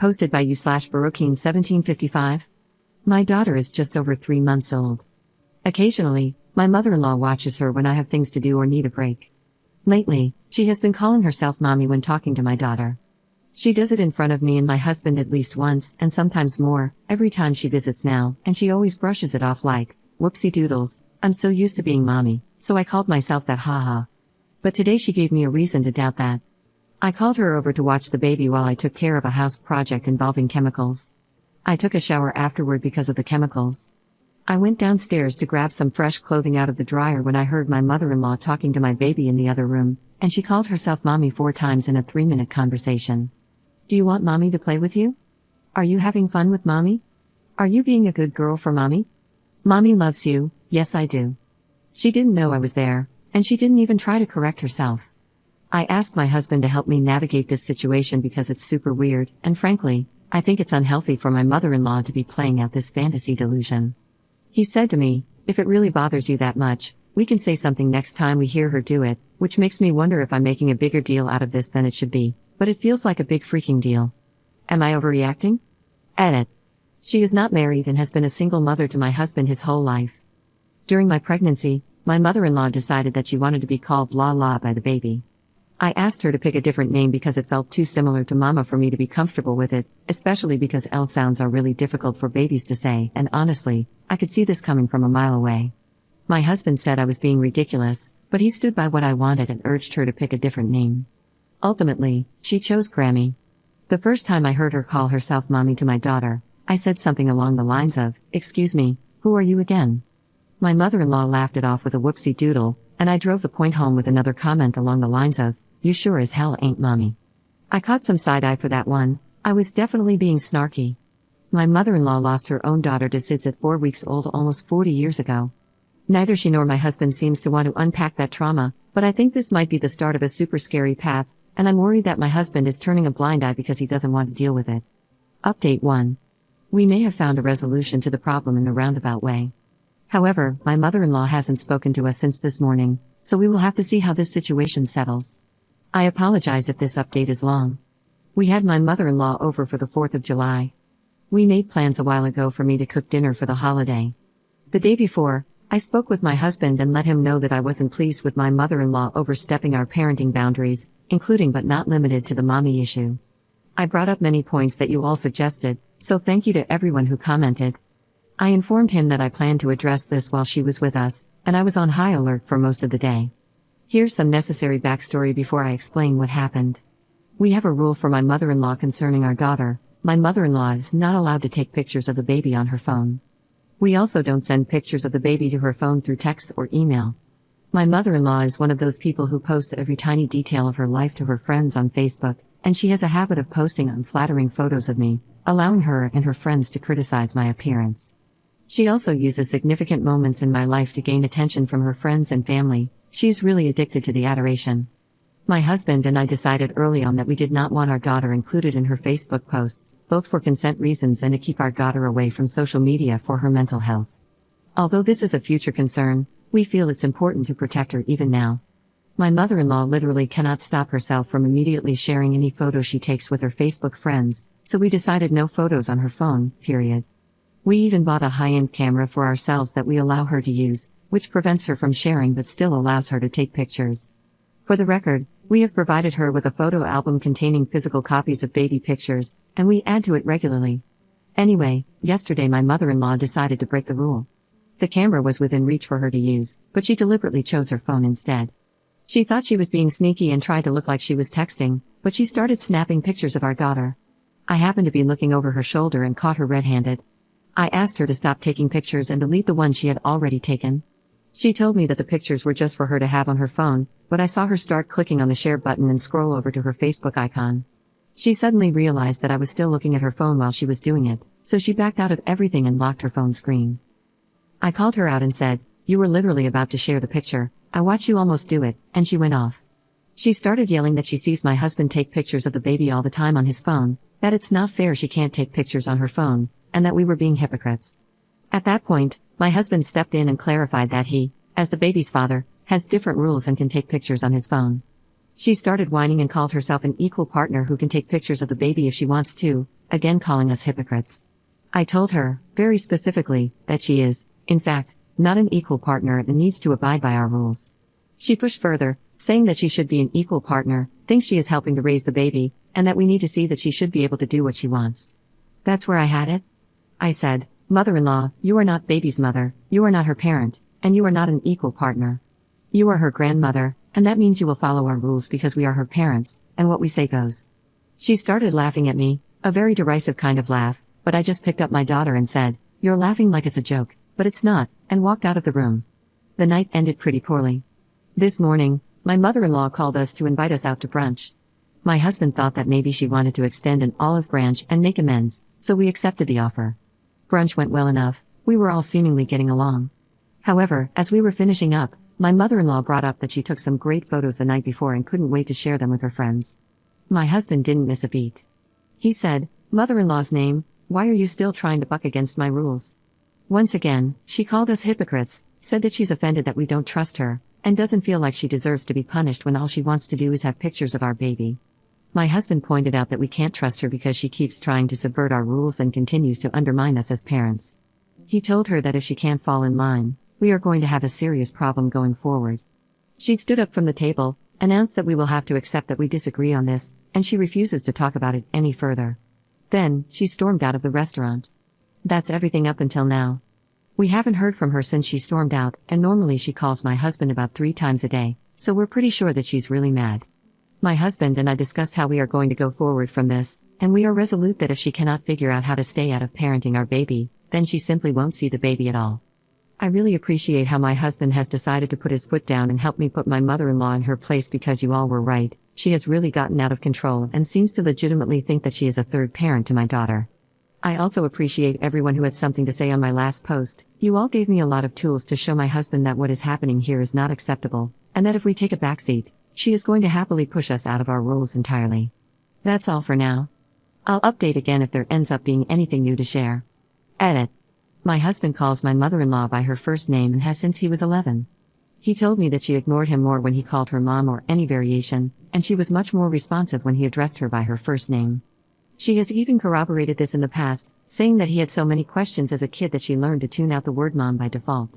Posted by you/Barokeen1755. My daughter is just over 3 months old. Occasionally, my mother-in-law watches her when I have things to do or need a break. Lately, she has been calling herself mommy when talking to my daughter. She does it in front of me and my husband at least once, and sometimes more, every time she visits now, and she always brushes it off like, whoopsie doodles, I'm so used to being mommy, so I called myself that, haha. But today she gave me a reason to doubt that. I called her over to watch the baby while I took care of a house project involving chemicals. I took a shower afterward because of the chemicals. I went downstairs to grab some fresh clothing out of the dryer when I heard my mother-in-law talking to my baby in the other room, and she called herself mommy 4 times in a 3-minute conversation. Do you want mommy to play with you? Are you having fun with mommy? Are you being a good girl for mommy? Mommy loves you, yes I do. She didn't know I was there, and she didn't even try to correct herself. I asked my husband to help me navigate this situation because it's super weird, and frankly, I think it's unhealthy for my mother-in-law to be playing out this fantasy delusion. He said to me, if it really bothers you that much, we can say something next time we hear her do it, which makes me wonder if I'm making a bigger deal out of this than it should be, but it feels like a big freaking deal. Am I overreacting? Edit. She is not married and has been a single mother to my husband his whole life. During my pregnancy, my mother-in-law decided that she wanted to be called La by the baby. I asked her to pick a different name because it felt too similar to Mama for me to be comfortable with it, especially because L sounds are really difficult for babies to say, and honestly, I could see this coming from a mile away. My husband said I was being ridiculous, but he stood by what I wanted and urged her to pick a different name. Ultimately, she chose Grammy. The first time I heard her call herself mommy to my daughter, I said something along the lines of, "Excuse me, who are you again?" My mother-in-law laughed it off with a whoopsie doodle, and I drove the point home with another comment along the lines of, "You sure as hell ain't mommy." I caught some side-eye for that one. I was definitely being snarky. My mother-in-law lost her own daughter to SIDS at 4 weeks old almost 40 years ago. Neither she nor my husband seems to want to unpack that trauma, but I think this might be the start of a super scary path, and I'm worried that my husband is turning a blind eye because he doesn't want to deal with it. Update 1. We may have found a resolution to the problem in a roundabout way. However, my mother-in-law hasn't spoken to us since this morning, so we will have to see how this situation settles. I apologize if this update is long. We had my mother-in-law over for the 4th of July. We made plans a while ago for me to cook dinner for the holiday. The day before, I spoke with my husband and let him know that I wasn't pleased with my mother-in-law overstepping our parenting boundaries, including but not limited to the mommy issue. I brought up many points that you all suggested, so thank you to everyone who commented. I informed him that I planned to address this while she was with us, and I was on high alert for most of the day. Here's some necessary backstory before I explain what happened. We have a rule for my mother-in-law concerning our daughter. My mother-in-law is not allowed to take pictures of the baby on her phone. We also don't send pictures of the baby to her phone through text or email. My mother-in-law is one of those people who posts every tiny detail of her life to her friends on Facebook, and she has a habit of posting unflattering photos of me, allowing her and her friends to criticize my appearance. She also uses significant moments in my life to gain attention from her friends and family. She is really addicted to the adoration. My husband and I decided early on that we did not want our daughter included in her Facebook posts, both for consent reasons and to keep our daughter away from social media for her mental health. Although this is a future concern, we feel it's important to protect her even now. My mother-in-law literally cannot stop herself from immediately sharing any photos she takes with her Facebook friends, so we decided no photos on her phone, period. We even bought a high-end camera for ourselves that we allow her to use, which prevents her from sharing but still allows her to take pictures. For the record, we have provided her with a photo album containing physical copies of baby pictures, and we add to it regularly. Anyway, yesterday my mother-in-law decided to break the rule. The camera was within reach for her to use, but she deliberately chose her phone instead. She thought she was being sneaky and tried to look like she was texting, but she started snapping pictures of our daughter. I happened to be looking over her shoulder and caught her red-handed. I asked her to stop taking pictures and delete the ones she had already taken. She told me that the pictures were just for her to have on her phone, but I saw her start clicking on the share button and scroll over to her Facebook icon. She suddenly realized that I was still looking at her phone while she was doing it, so she backed out of everything and locked her phone screen. I called her out and said, "You were literally about to share the picture, I watched you almost do it," and she went off. She started yelling that she sees my husband take pictures of the baby all the time on his phone, that it's not fair she can't take pictures on her phone, and that we were being hypocrites. At that point, my husband stepped in and clarified that he, as the baby's father, has different rules and can take pictures on his phone. She started whining and called herself an equal partner who can take pictures of the baby if she wants to, again calling us hypocrites. I told her, very specifically, that she is, in fact, not an equal partner and needs to abide by our rules. She pushed further, saying that she should be an equal partner, thinks she is helping to raise the baby, and that we need to see that she should be able to do what she wants. That's where I had it. I said, "Mother-in-law, you are not baby's mother, you are not her parent, and you are not an equal partner. You are her grandmother, and that means you will follow our rules because we are her parents, and what we say goes." She started laughing at me, a very derisive kind of laugh, but I just picked up my daughter and said, "You're laughing like it's a joke, but it's not," and walked out of the room. The night ended pretty poorly. This morning, my mother-in-law called us to invite us out to brunch. My husband thought that maybe she wanted to extend an olive branch and make amends, so we accepted the offer. Brunch went well enough, we were all seemingly getting along. However, as we were finishing up, my mother-in-law brought up that she took some great photos the night before and couldn't wait to share them with her friends. My husband didn't miss a beat. He said, "Mother-in-law's name, why are you still trying to buck against my rules?" Once again, she called us hypocrites, said that she's offended that we don't trust her, and doesn't feel like she deserves to be punished when all she wants to do is have pictures of our baby. My husband pointed out that we can't trust her because she keeps trying to subvert our rules and continues to undermine us as parents. He told her that if she can't fall in line, we are going to have a serious problem going forward. She stood up from the table, announced that we will have to accept that we disagree on this, and she refuses to talk about it any further. Then, she stormed out of the restaurant. That's everything up until now. We haven't heard from her since she stormed out, and normally she calls my husband about 3 times a day, so we're pretty sure that she's really mad. My husband and I discussed how we are going to go forward from this, and we are resolute that if she cannot figure out how to stay out of parenting our baby, then she simply won't see the baby at all. I really appreciate how my husband has decided to put his foot down and help me put my mother-in-law in her place because you all were right. She has really gotten out of control and seems to legitimately think that she is a third parent to my daughter. I also appreciate everyone who had something to say on my last post. You all gave me a lot of tools to show my husband that what is happening here is not acceptable, and that if we take a backseat, she is going to happily push us out of our rules entirely. That's all for now. I'll update again if there ends up being anything new to share. Edit. My husband calls my mother-in-law by her first name and has since he was 11. He told me that she ignored him more when he called her mom or any variation, and she was much more responsive when he addressed her by her first name. She has even corroborated this in the past, saying that he had so many questions as a kid that she learned to tune out the word mom by default.